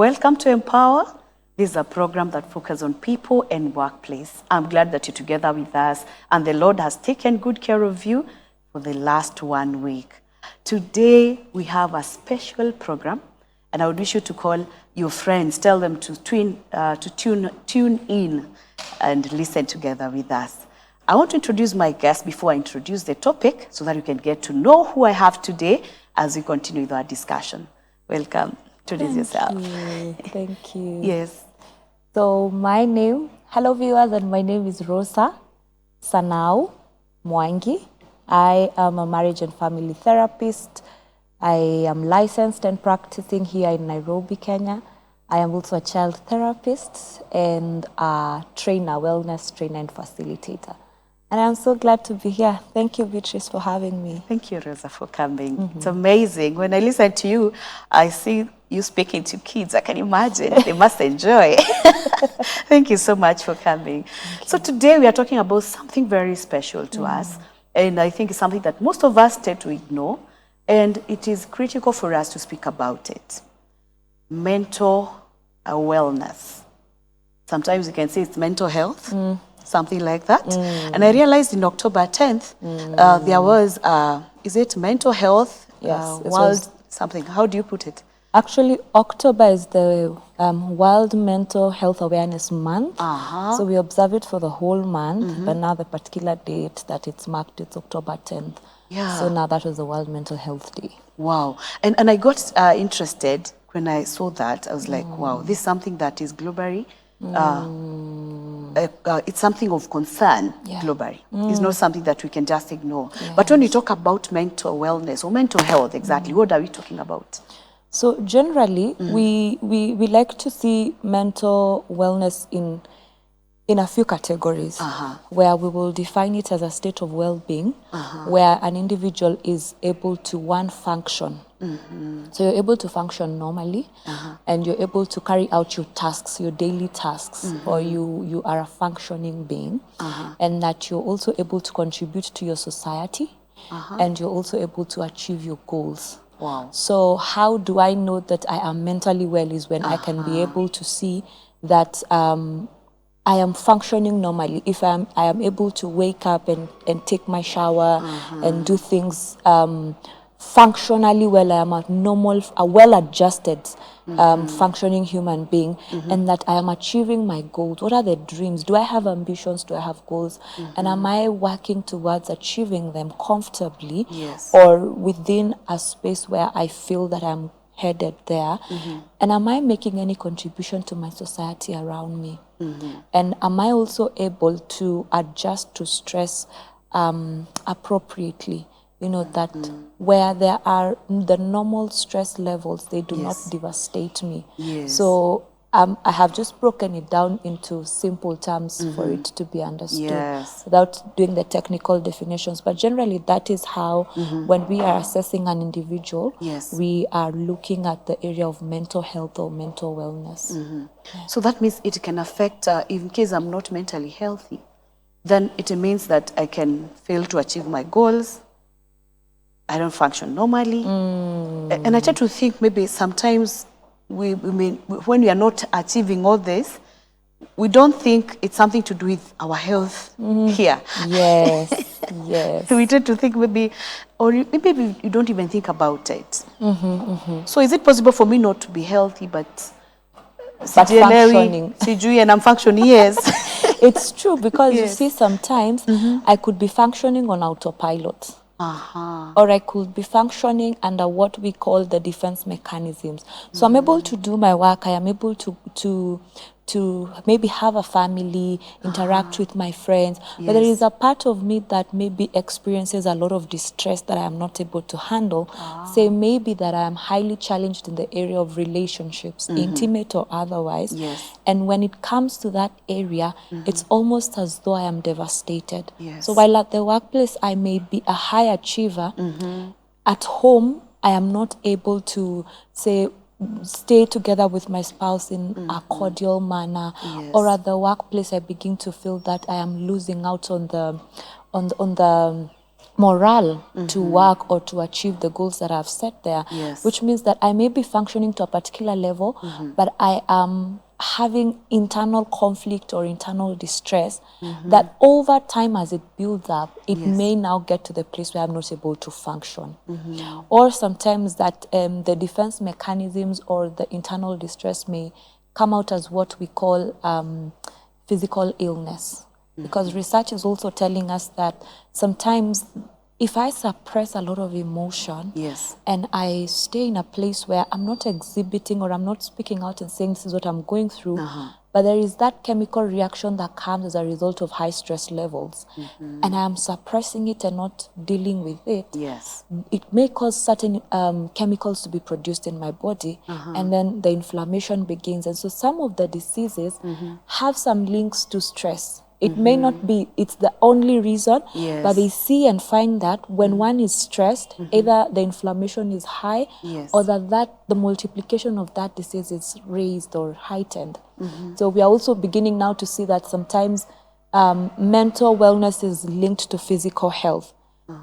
Welcome to Empower. This is a program that focuses on people and workplace. I'm glad that you're together with us, and the Lord has taken good care of you for the last 1 week. Today, we have a special program, and I would wish you to call your friends, tell them to tune in and listen together with us. I want to introduce my guest before I introduce the topic so that you can get to know who I have today as we continue with our discussion. Welcome. Introduce yourself. Thank you. Yes. So hello viewers, and my name is Rosa Sanau Mwangi. I am a marriage and family therapist. I am licensed and practicing here in Nairobi, Kenya. I am also a child therapist and a trainer, wellness trainer and facilitator. And I'm so glad to be here. Thank you, Beatrice, for having me. Thank you, Rosa, for coming. It's amazing. When I listen to you, I see you speaking to kids. I can imagine. They must enjoy. Thank you so much for coming. So today we are talking about something very special to us. And I think it's something that most of us tend to ignore. And it is critical for us to speak about it. Mental wellness. Sometimes you can say it's mental health. Something like that. And I realized in October 10th, there was, is it mental health? Yes. World something. How do you put it? Actually, October is the World Mental Health Awareness Month. So we observe it for the whole month, but now the particular date that it's marked, it's October 10th. Yeah. So now that was the World Mental Health Day. Wow. And I got interested when I saw that. I was like, wow, this is something that is globally, it's something of concern globally. It's not something that we can just ignore. Yes. But when we talk about mental wellness or mental health, exactly, what are we talking about? So generally, we like to see mental wellness in a few categories, where we will define it as a state of well-being, where an individual is able to, function. So you're able to function normally, and you're able to carry out your tasks, your daily tasks, or you are a functioning being, and that you're also able to contribute to your society, and you're also able to achieve your goals. Wow. So how do I know that I am mentally well is when I can be able to see that I am functioning normally. If I am able to wake up and take my shower and do things functionally well, I am a well-adjusted functioning human being, and that I am achieving my goals. What are the dreams? Do I have ambitions? Do I have goals? And am I working towards achieving them comfortably or within a space where I feel that I'm headed there? And am I making any contribution to my society around me? And am I also able to adjust to stress appropriately? You know, that where there are the normal stress levels, they do not devastate me. So I have just broken it down into simple terms for it to be understood without doing the technical definitions. But generally, that is how, when we are assessing an individual, we are looking at the area of mental health or mental wellness. So that means it can affect, in case I'm not mentally healthy, then it means that I can fail to achieve my goals. I don't function normally. And I try to think maybe sometimes when we are not achieving all this, we don't think it's something to do with our health here. Yes. So we try to think maybe you don't even think about it. So is it possible for me not to be healthy, but functioning? And I'm functioning, yes. It's true, because you see, sometimes I could be functioning on autopilot. Or I could be functioning under what we call the defense mechanisms. So I'm able to do my work. I am able to maybe have a family, interact with my friends. But there is a part of me that maybe experiences a lot of distress that I am not able to handle. Say maybe that I am highly challenged in the area of relationships, intimate or otherwise. And when it comes to that area, it's almost as though I am devastated. So while at the workplace I may be a high achiever, at home I am not able to stay together with my spouse in a cordial manner, or at the workplace I begin to feel that I am losing out on the morale to work or to achieve the goals that I've set there, Yes. which means that I may be functioning to a particular level, but I am having internal conflict or internal distress that over time, as it builds up, it may now get to the place where I'm not able to function. Or sometimes that the defense mechanisms or the internal distress may come out as what we call physical illness. Because research is also telling us that sometimes if I suppress a lot of emotion and I stay in a place where I'm not exhibiting or I'm not speaking out and saying this is what I'm going through, but there is that chemical reaction that comes as a result of high stress levels, and I'm suppressing it and not dealing with it, it may cause certain chemicals to be produced in my body, and then the inflammation begins. And so some of the diseases have some links to stress. It may not be, it's the only reason, but they see and find that when one is stressed, either the inflammation is high or that the multiplication of that disease is raised or heightened. So we are also beginning now to see that sometimes mental wellness is linked to physical health.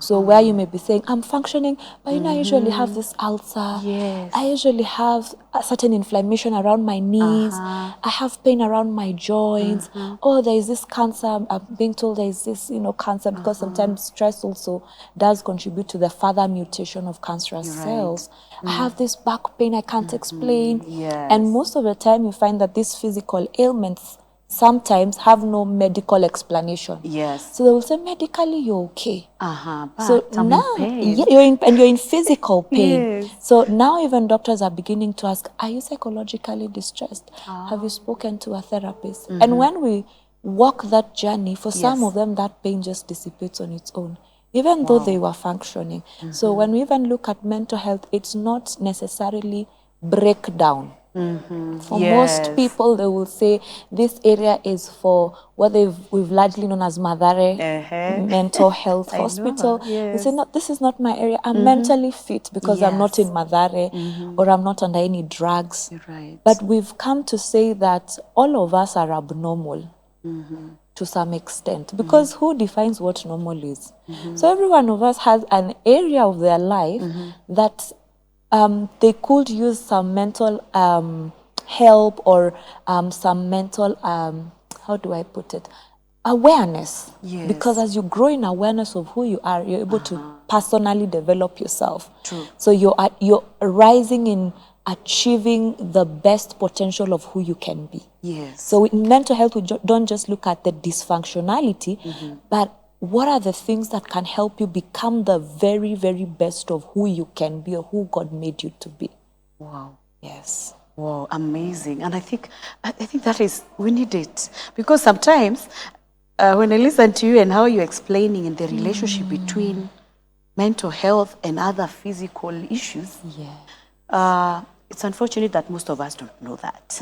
So where you may be saying, I'm functioning, but I usually have this ulcer. I usually have a certain inflammation around my knees. I have pain around my joints. Oh, there is this cancer. I'm being told there is this, cancer, because sometimes stress also does contribute to the further mutation of cancerous cells. I have this back pain I can't explain. And most of the time you find that these physical ailments sometimes have no medical explanation. So they will say, medically, you're okay. So now, you're in physical pain. So now even doctors are beginning to ask, are you psychologically distressed? Have you spoken to a therapist? And when we walk that journey, for some of them, that pain just dissipates on its own, even though they were functioning. So when we even look at mental health, it's not necessarily breakdown. For most people, they will say this area is for what we've largely known as Madare Mental Health Hospital. They say, no, this is not my area. I'm mentally fit because I'm not in Madare or I'm not under any drugs. But we've come to say that all of us are abnormal to some extent, because who defines what normal is? So every one of us has an area of their life that they could use some mental help or some mental, how do I put it, awareness. Because as you grow in awareness of who you are, you're able to personally develop yourself. So you're rising in achieving the best potential of who you can be. So in mental health, we don't just look at the dysfunctionality, but what are the things that can help you become the very, very best of who you can be or who God made you to be? Yes. Wow, amazing. And I think that is, we need it. Because sometimes when I listen to you and how you're explaining in the relationship between mental health and other physical issues, it's unfortunate that most of us don't know that.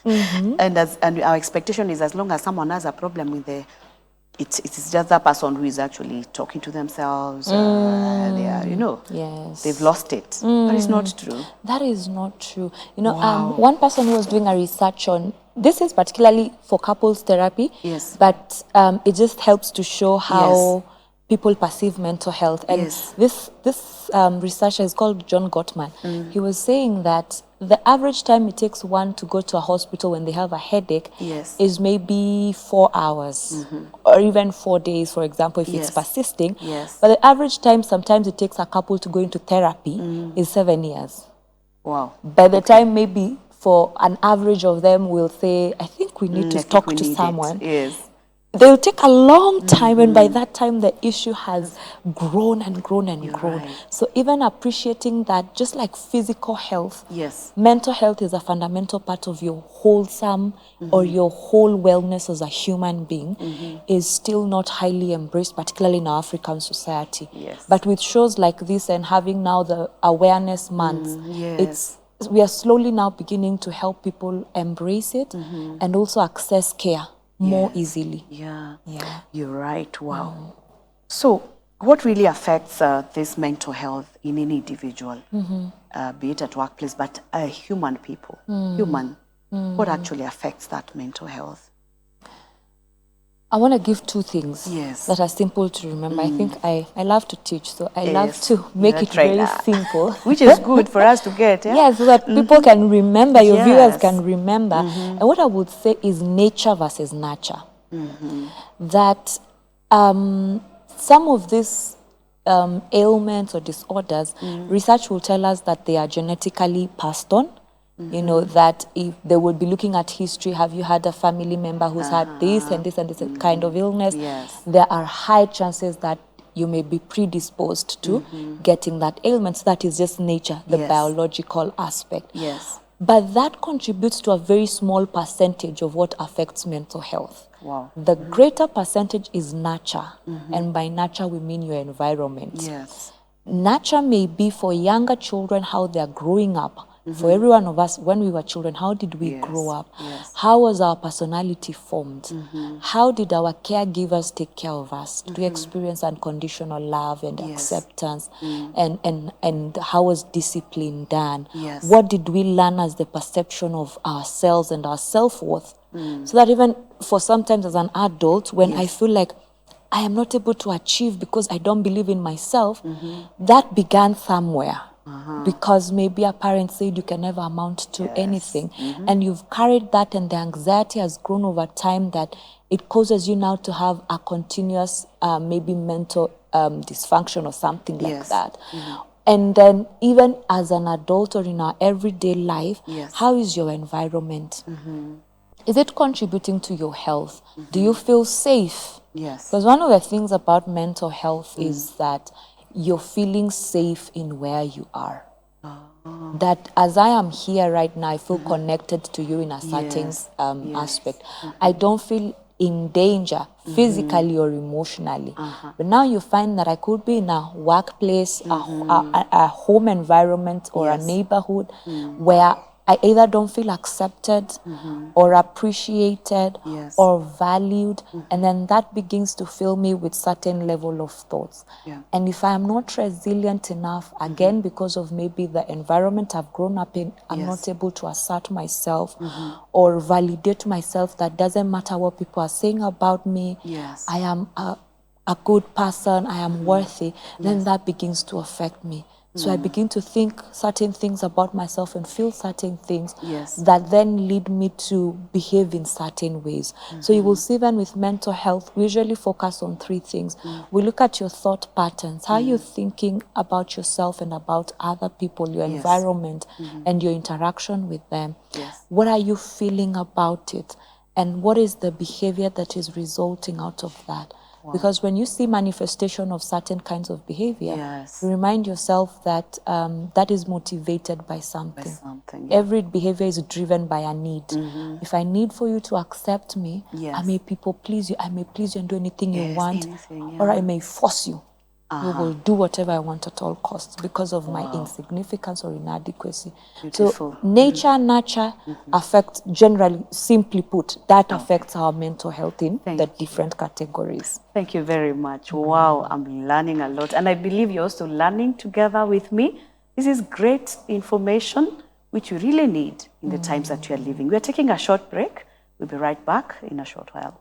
And our expectation is, as long as someone has a problem with it's just that person who is actually talking to themselves. They are, they've lost it. But it's not true. That is not true. One person who was doing a research on, this is particularly for couples therapy, but it just helps to show how people perceive mental health. And this researcher is called John Gottman. He was saying that the average time it takes one to go to a hospital when they have a headache is maybe 4 hours or even 4 days, for example, if it's persisting. But the average time sometimes it takes a couple to go into therapy is 7 years. By the time maybe for an average of them will say, I think we need to talk to someone. They'll take a long time, and by that time the issue has grown and grown and grown. So even appreciating that, just like physical health, mental health is a fundamental part of your wholesome or your whole wellness as a human being is still not highly embraced, particularly in our African society. But with shows like this and having now the awareness months, we are slowly now beginning to help people embrace it and also access care more easily. You're right. Wow. So what really affects this mental health in any individual, be it at workplace, but human people, what actually affects that mental health? I want to give two things Yes. that are simple to remember. I think I love to teach, so I love Yes. to make it very simple. Which is good for us to get, yeah? Yeah, so that people can remember, your viewers Yes. can remember. And what I would say is nature versus nurture. That some of these ailments or disorders, research will tell us that they are genetically passed on. You know, that if they would be looking at history, have you had a family member who's had this and this and this kind of illness? Yes. There are high chances that you may be predisposed to getting that ailment. So that is just nature, the biological aspect. Yes. But that contributes to a very small percentage of what affects mental health. Wow. The greater percentage is nurture. And by nurture, we mean your environment. Yes. Nurture may be for younger children, how they're growing up. For every one of us, when we were children, how did we grow up? Yes. How was our personality formed? How did our caregivers take care of us? Did we experience unconditional love and acceptance? And how was discipline done? Yes. What did we learn as the perception of ourselves and our self-worth? So that even for sometimes as an adult, when I feel like I am not able to achieve because I don't believe in myself, that began somewhere. Because maybe a parent said you can never amount to anything, and you've carried that, and the anxiety has grown over time that it causes you now to have a continuous maybe mental dysfunction or something like that. And then even as an adult or in our everyday life, how is your environment? Is it contributing to your health? Do you feel safe? Yes. Because one of the things about mental health is that you're feeling safe in where you are. That as I am here right now, I feel connected to you in a certain aspect. I don't feel in danger physically or emotionally. But now you find that I could be in a workplace, a home environment or a neighborhood where I either don't feel accepted or appreciated or valued, and then that begins to fill me with certain level of thoughts. And if I am not resilient enough, again, because of maybe the environment I've grown up in, I'm not able to assert myself or validate myself. That doesn't matter what people are saying about me. I am a good person, I am worthy, then that begins to affect me. So I begin to think certain things about myself and feel certain things that then lead me to behave in certain ways. So you will see even with mental health, we usually focus on three things. We look at your thought patterns. How are you thinking about yourself and about other people, your environment, and your interaction with them? What are you feeling about it? And what is the behavior that is resulting out of that? Because when you see manifestation of certain kinds of behavior, you remind yourself that that is motivated by something. Every behavior is driven by a need. If I need for you to accept me, I may people please you. I may please you and do anything you want, or I may force you. You will do whatever I want at all costs because of my insignificance or inadequacy. So nature, nurture affects, generally, simply put, that affects our mental health in the different categories. Thank you very much. Wow, I'm learning a lot. And I believe you're also learning together with me. This is great information which you really need in the times that you are living. We are taking a short break. We'll be right back in a short while.